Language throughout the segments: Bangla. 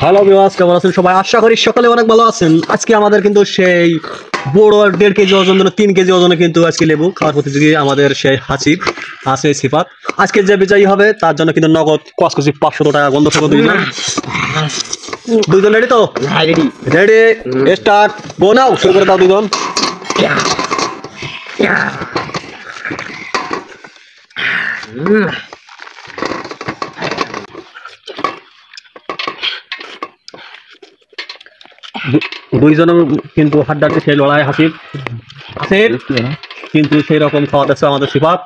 হ্যালো ভিউয়ার্স, কেমন আছেন সবাই? আশা করি সকালে অনেক ভালো আছেন। আজকে আমাদের কিন্তু সেই বড় 1.5 কেজি ওজন 3 কেজি ওজনে কিন্তু আজকে লেবু খাওয়ার প্রতিযোগী আমাদের সেই হাসিব আছে সিফাত। আজকে যে বিজয়ী হবে তার জন্য কিন্তু নগদ কসকসি 500 টাকা গন্ধ থাকো দুইজন রেডি তো? রেডি রেডি স্টার্ট গো নাও, শুরু করে দাও দুইজন। দুইজনের কিন্তু হাড্ডাতে সেই লড়াই হাসিব কিন্তু সেই রকম খাওয়া যাচ্ছে আমাদের সিফাত।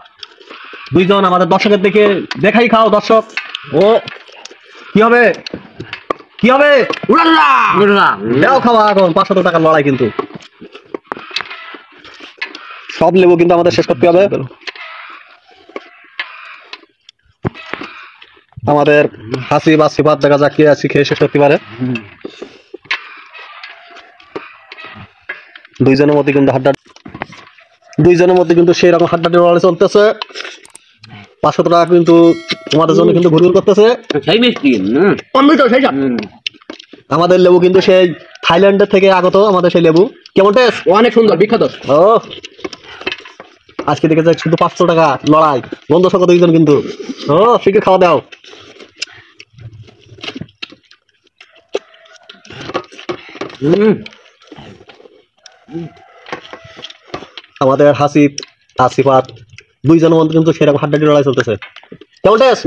দুইজন আমাদের দর্শকের দিকে দেখাই খাও দর্শক। ও কি হবে কি হবে? দাও খাওয়া এখন 500 টাকার লড়াই কিন্তু সব লেবু কিন্তু আমাদের শেষ করতে হবে। আমাদের হাসিব আর সিফাত দেখা যাক কে আজকে খেয়ে শেষ করতে পারে। দুইজনের মধ্যে কিন্তু সেই রকম হাড্ডাটি লড়াই চলতেছে। 500 টাকা কিন্তু তোমাদের জন্য কিন্তু ঘুরঘুর করতেছে। আমাদের লেবু কিন্তু সেই থাইল্যান্ডের থেকে আগত আমাদের সেই লেবু। কেমন টেস্ট? অনেক সুন্দর, বিখ্যাত। ও আজকে দেখে যাক শুধু 500 টাকা লড়াই বন্ধ সকল দুইজন কিন্তু। ও শিখে খাওয়া দাও। আমাদের হাসিব আসিফাত দুইজনের মধ্যে কিন্তু সেরকম হাড্ডাটি লড়াই চলতেছে। কেমন টেস্ট?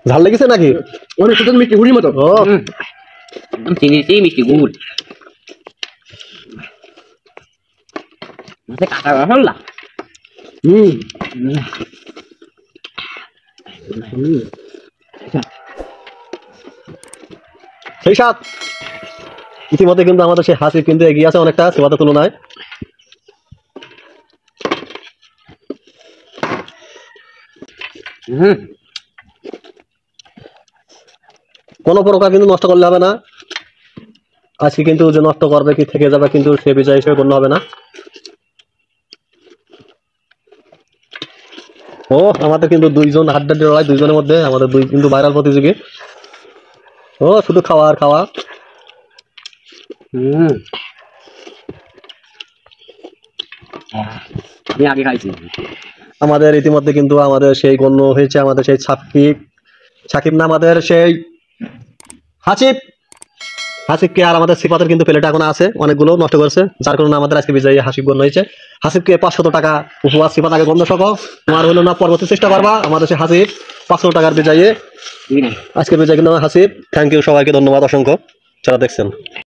ঝাল লেগেছে নাকি? অনেক সুন্দর, মিষ্টি গুড়ির মতো। ও একদম চিনিতেই মিষ্টি গুড়। কাটা হল্লা। সেই সাথ ইতিমধ্যে কিন্তু আমাদের সেই হাসিব কিন্তু এগিয়ে আছে অনেকটা সিফাতের তুলনায়। কোনো প্রকার কিন্তু নষ্ট করলে হবে না। আজকে কিন্তু যে নষ্ট করবে কি থেকে যাবে কিন্তু সে বিজয় হিসেবে গণ্য হবে না। ও আমাদের কিন্তু দুইজন হাড্ডাড্ডি লড়াই, দুইজনের মধ্যে আমাদের দুই কিন্তু ভাইরাল প্রতিযোগী। ও শুধু খাওয়া আর খাওয়া। আমি আগে খাইছি। আমাদের ইতিমধ্যে কিন্তু আমাদের সেই গণ্য হয়েছে আমাদের সেই সাকিব না আমাদের সেই হাসিবকে আর আমাদের সিফাতের কিন্তু প্লেট এখন আছে অনেকগুলো নষ্ট করছে, যার কারণে আমাদের আজকে বিজয়ী হাসিব গণ্য হয়েছে। হাসিবকে 500 টাকা উপহার, সিফাত আগে গণ্য সহ তোমার হলো না, পরবর্তী চেষ্টা করবা আমাদের সেই হাসিব 500 টাকার বিজয়ী। আজকে বিজয় কিন্তু হাসিব। থ্যাংক ইউ সবাইকে, ধন্যবাদ অসংখ্য যারা দেখছেন।